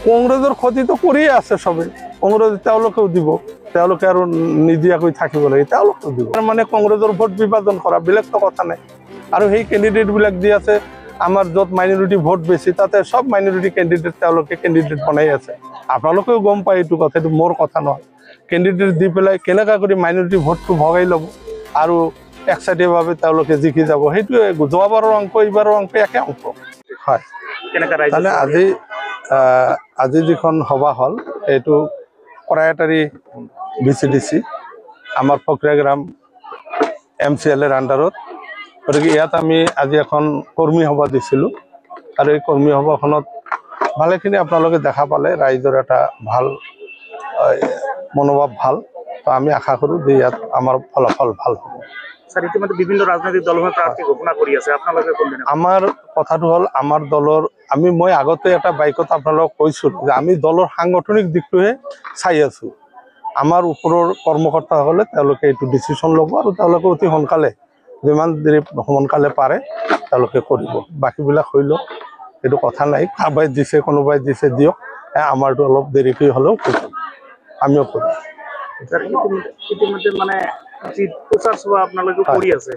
কংগ্ৰেছৰ ক্ষতিটো কৰিয়ে আছে সবে। কংগ্ৰেছ তেওঁলোকেও দিব, তেওঁলোকে আৰু নিদিয়াকৈ থাকিব লাগে, তেওঁলোকেও দিব। মানে কংগ্ৰেছৰ ভোট বিভাজন কৰা বেলেগতো কথা নাই। আৰু সেই কেণ্ডিডেটবিলাক যি আছে আমাৰ য'ত মাইনৰিটি ভোট বেছি তাতে সব মাইনৰিটি কেণ্ডিডেট তেওঁলোকে কেণ্ডিডেট বনাই আছে। আপোনালোকেও গম পায় এইটো কথা, এইটো মোৰ কথা নহয়। কেণ্ডিডেট দি পেলাই কেনেকুৱা কৰি মাইনৰিটি ভোটটো ভগাই ল'ব আৰু একচাইটিভাৱে তেওঁলোকে জিকি যাব, সেইটোৱে যোৱাবাৰৰ অংক এইবাৰৰ অংক একে অংক হয়। মানে আজি যিখন সভা হ'ল এইটো কৰায়াটাৰী VCDC আমাৰ ফকৰাগ্ৰাম MCLৰ আণ্ডাৰত। গতিকে ইয়াত আমি আজি এখন কৰ্মী সভা দিছিলোঁ আৰু এই কৰ্মী সভাখনত ভালেখিনি আপোনালোকে দেখা পালে, ৰাইজৰ এটা ভাল মনোভাৱ ভাল। তো আমি আশা কৰোঁ যে ইয়াত আমাৰ ফলাফল ভাল হ'ব। ইতিমধ্যে বিভিন্ন ৰাজনৈতিক দলসমূহে প্ৰাৰ্থী ঘোষণা কৰি আছে, আপোনালোকে কোনদিনা? আমাৰ কথাটো হ'ল আমাৰ দলৰ মই আগতে এটা বাইকত আপোনালোকক কৈছোঁ যে আমি দলৰ সাংগঠনিক দিশটোহে চাই আছোঁ। আমাৰ ওপৰৰ কৰ্মকৰ্তাসকলে তেওঁলোকে এইটো ডিচিশ্যন ল'ব আৰু তেওঁলোকে অতি সোনকালে যিমান দেৰি সোনকালে পাৰে তেওঁলোকে কৰিব। বাকীবিলাক হৈ লওক, এইটো কথা নাই। কাৰোবাই দিছে কোনোবাই দিছে দিয়ক, আমাৰতো অলপ দেৰিকৈ হ'লেও কৰিম, আমিও কৰিম। ইতিমধ্যে মানে যি প্ৰচাৰ সভা আপোনালোকে কৰি আছে,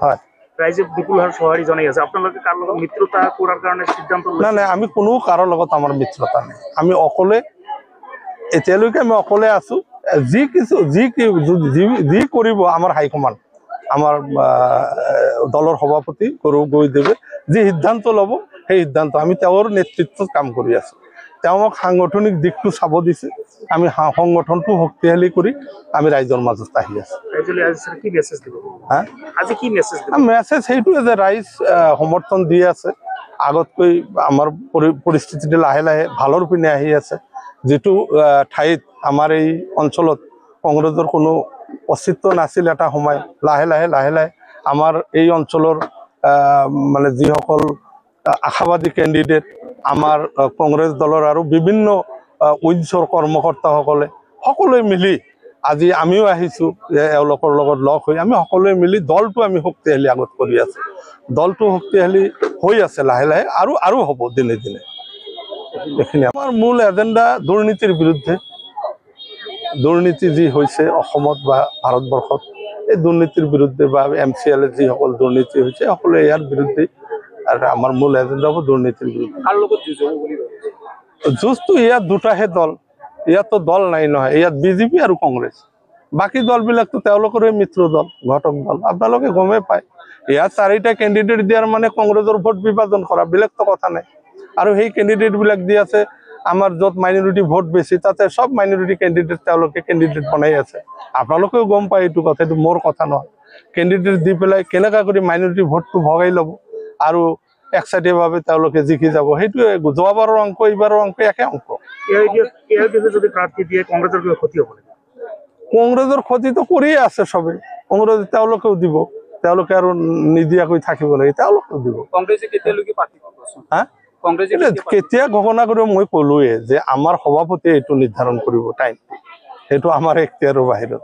ৰাইজে বিপুল হাৰত সঁহাৰি জনাই আছে, আপোনালোকে কাৰো লগত মিত্ৰতা কৰাৰ কাৰণে সিদ্ধান্ত লৈছে? নাই, আমি কোনো কাৰো লগত আমাৰ মিত্ৰতা নাই। আমি অকলে এতিয়ালৈকে আমি অকলে আছোঁ। যি কৰিব আমাৰ হাইকমাণ্ড, আমাৰ দলৰ সভাপতি গৌৰৱ গগৈদেৱে যি সিদ্ধান্ত ল'ব সেই সিদ্ধান্ত আমি তেওঁৰ নেতৃত্বত কাম কৰি আছোঁ। তেওঁ আমাক সাংগঠনিক দিশটো চাব দিছে, আমি সংগঠনটো শক্তিশালী কৰি আমি ৰাইজৰ মাজত আহি আছোঁ। মেছেজ সেইটোৱে যে ৰাইজ সমৰ্থন দি আছে, আগতকৈ আমাৰ পৰিস্থিতিটো লাহে লাহে ভালৰ পিনে আহি আছে। যিটো ঠাইত আমাৰ এই অঞ্চলত কংগ্ৰেছৰ কোনো অস্তিত্ব নাছিল এটা সময়, লাহে লাহে আমাৰ এই অঞ্চলৰ মানে যিসকল আশাবাদী কেণ্ডিডেট আমাৰ কংগ্ৰেছ দলৰ আৰু বিভিন্ন উচ্চৰ কৰ্মকৰ্তাসকলে সকলোৱে মিলি আজি আমিও আহিছোঁ এওঁলোকৰ লগত লগ হৈ আমি সকলোৱে মিলি দলটো আমি শক্তিশালী আগত কৰি আছোঁ। দলটো শক্তিশালী হৈ আছে লাহে লাহে আৰু হ'ব দিনে দিনে। এইখিনি আমাৰ মূল এজেণ্ডা দুৰ্নীতিৰ বিৰুদ্ধে। দুৰ্নীতি যি হৈছে অসমত বা ভাৰতবৰ্ষত, এই দুৰ্নীতিৰ বিৰুদ্ধে বা MCL যিসকল দুৰ্নীতি হৈছে সকলোৱে ইয়াৰ বিৰুদ্ধে। আৰু আমাৰ মূল এজেণ্ডা হ'ব দুৰ্নীতিৰ বিৰুদ্ধে। যুঁজটো ইয়াত দুটাহে দল, ইয়াততো দল নাই নহয়, ইয়াত BJP আৰু কংগ্ৰেছ। বাকী দলবিলাকতো তেওঁলোকৰে মিত্ৰ দল, ঘটক দল, আপোনালোকে গমেই পায়। ইয়াত 4টা কেণ্ডিডেট দিয়াৰ মানে কংগ্ৰেছৰ ভোট বিভাজন কৰা, বেলেগতো কথা নাই। আৰু সেই কেণ্ডিডেটবিলাক দি আছে আমাৰ য'ত মাইনৰিটি ভোট বেছি তাতে সব মাইনৰিটি কেণ্ডিডেট তেওঁলোকে কেণ্ডিডেট বনাই আছে। আপোনালোকেও গম পায় এইটো কথা, এইটো মোৰ কথা নহয়। কেণ্ডিডেট দি পেলাই কেনেকুৱা কৰি মাইনৰিটি ভোটটো ভগাই ল'ব আৰু একচাইটিভাৱে তেওঁলোকে জিকি যাব, সেইটোৱে যোৱাবাৰৰ অংক এইবাৰৰ অংক একে অংক। যদি প্ৰাৰ্থী দিয়ে কংগ্ৰেছৰ কিবা ক্ষতি হ'ব? কংগ্ৰেছৰ ক্ষতিটো কৰিয়ে আছে সবে। কংগ্ৰেছ তেওঁলোকেও দিব, তেওঁলোকে আৰু নিদিয়াকৈ থাকিব লাগে, তেওঁলোকেও দিব। কেতিয়া ঘোষণা কৰিব মই ক'লোৱে যে আমাৰ সভাপতিয়ে এইটো নিৰ্ধাৰণ কৰিব টাইম, সেইটো আমাৰ এখতিয়াৰৰ বাহিৰত।